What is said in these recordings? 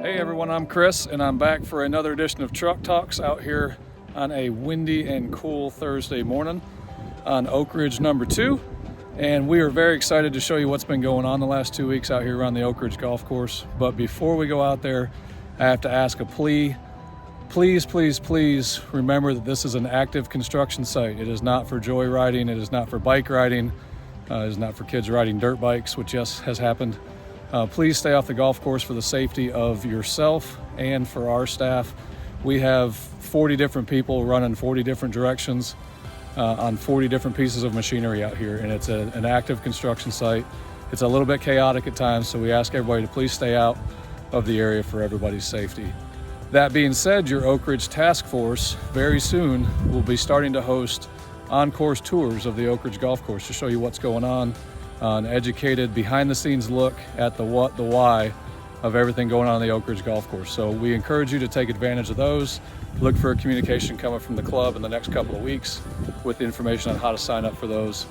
Hey everyone, I'm Chris and I'm back for another edition of Truck Talks out here on a windy and cool Thursday morning on Oakridge number 2. And we are very excited to show you what's been going on the last 2 weeks out here around the Oakridge golf course. But before we go out there, I have to ask a plea. Please, please, please remember that this is an active construction site. It is not for joyriding. It is not for bike riding. It is not for kids riding dirt bikes, which yes, has happened. Please stay off the golf course for the safety of yourself and for our staff. We have 40 different people running 40 different directions on 40 different pieces of machinery out here, and it's an active construction site. It's a little bit chaotic at times, so we ask everybody to please stay out of the area for everybody's safety. That being said, your Oakridge task force very soon will be starting to host on-course tours of the Oakridge golf course to show you what's going on, an educated behind-the-scenes look at the what, the why of everything going on the Oakridge golf course. So we encourage you to take advantage of those. Look for a communication coming from the club in the next couple of weeks with information on how to sign up for those.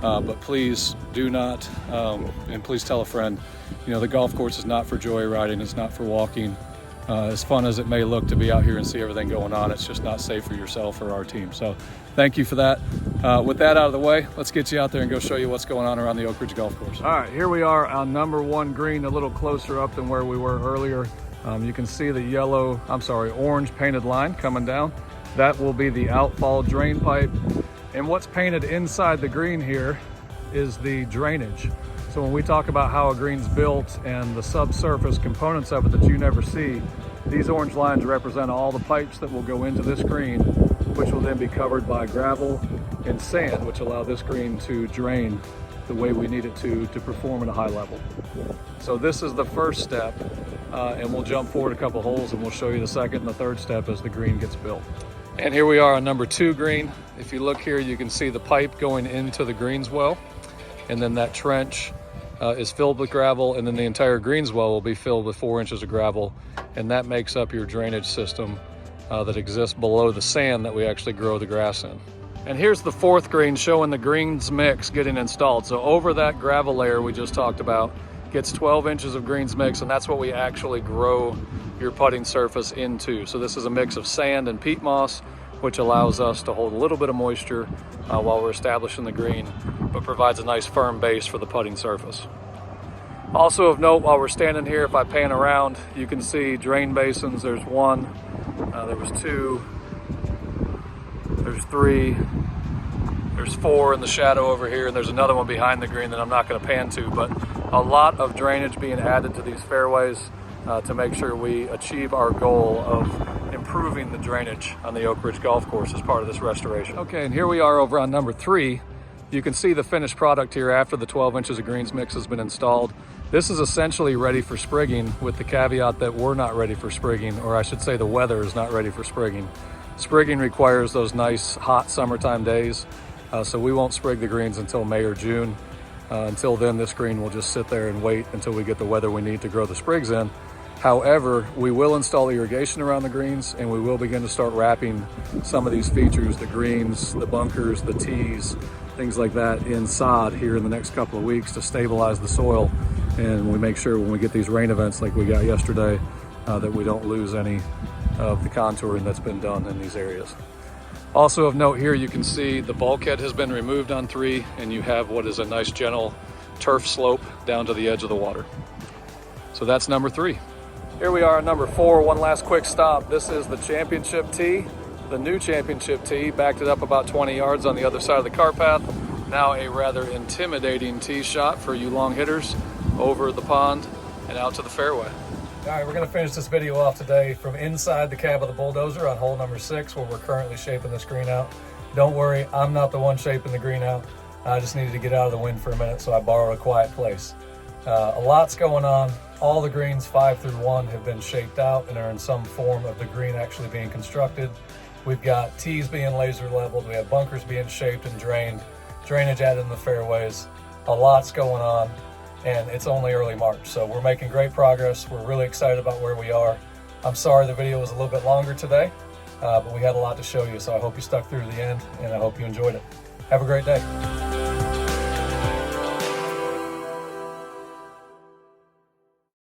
But please do not, and please tell a friend, you know, the golf course is not for joyriding, it's not for walking. As fun as it may look to be out here and see everything going on, it's just not safe for yourself or our team. So thank you for that. With that out of the way, let's get you out there and go show you what's going on around the Oakridge golf course. All right, here we are on number 1 green, a little closer up than where we were earlier. You can see the orange painted line coming down. That will be the outfall drain pipe. And what's painted inside the green here is the drainage. So when we talk about how a green's built and the subsurface components of it that you never see, these orange lines represent all the pipes that will go into this green, which will then be covered by gravel and sand, which allow this green to drain the way we need it to perform at a high level. So this is the first step, and we'll jump forward a couple holes and we'll show you the second and the third step as the green gets built. And here we are on number 2 green. If you look here, you can see the pipe going into the greens well, and then that trench is filled with gravel, and then the entire greens well will be filled with 4 inches of gravel, and that makes up your drainage system that exists below the sand that we actually grow the grass in. And here's the 4th green showing the greens mix getting installed. So over that gravel layer we just talked about gets 12 inches of greens mix, and that's what we actually grow your putting surface into. So this is a mix of sand and peat moss, which allows us to hold a little bit of moisture while we're establishing the green, but provides a nice firm base for the putting surface. Also of note, while we're standing here, if I pan around, you can see drain basins. There's 1, there was 2, there's 3, there's 4 in the shadow over here, and there's another one behind the green that I'm not going to pan to, but a lot of drainage being added to these fairways to make sure we achieve our goal of improving the drainage on the Oakridge golf course as part of this restoration. Okay, and here we are over on number 3. You can see the finished product here after the 12 inches of greens mix has been installed. This is essentially ready for sprigging, with the caveat that we're not ready for sprigging, or I should say the weather is not ready for sprigging. Sprigging requires those nice hot summertime days, so we won't sprig the greens until May or June. Until then, this green will just sit there and wait until we get the weather we need to grow the sprigs in. However, we will install irrigation around the greens, and we will begin to start wrapping some of these features, the greens, the bunkers, the tees, things like that, in sod here in the next couple of weeks to stabilize the soil. And we make sure when we get these rain events like we got yesterday, that we don't lose any of the contouring that's been done in these areas. Also of note here, you can see the bulkhead has been removed on 3, and you have what is a nice gentle turf slope down to the edge of the water. So that's number 3. Here we are on number 4, one last quick stop. This is the championship tee, the new championship tee. Backed it up about 20 yards on the other side of the cart path. Now a rather intimidating tee shot for you long hitters over the pond and out to the fairway. All right, we're gonna finish this video off today from inside the cab of the bulldozer on hole number 6, where we're currently shaping this green out. Don't worry, I'm not the one shaping the green out. I just needed to get out of the wind for a minute, so I borrowed a quiet place. A lot's going on. All the greens 5 through 1 have been shaped out and are in some form of the green actually being constructed. We've got tees being laser leveled. We have bunkers being shaped and drained, drainage added in the fairways. A lot's going on, and it's only early March. So we're making great progress. We're really excited about where we are. I'm sorry the video was a little bit longer today, but we had a lot to show you. So I hope you stuck through to the end, and I hope you enjoyed it. Have a great day.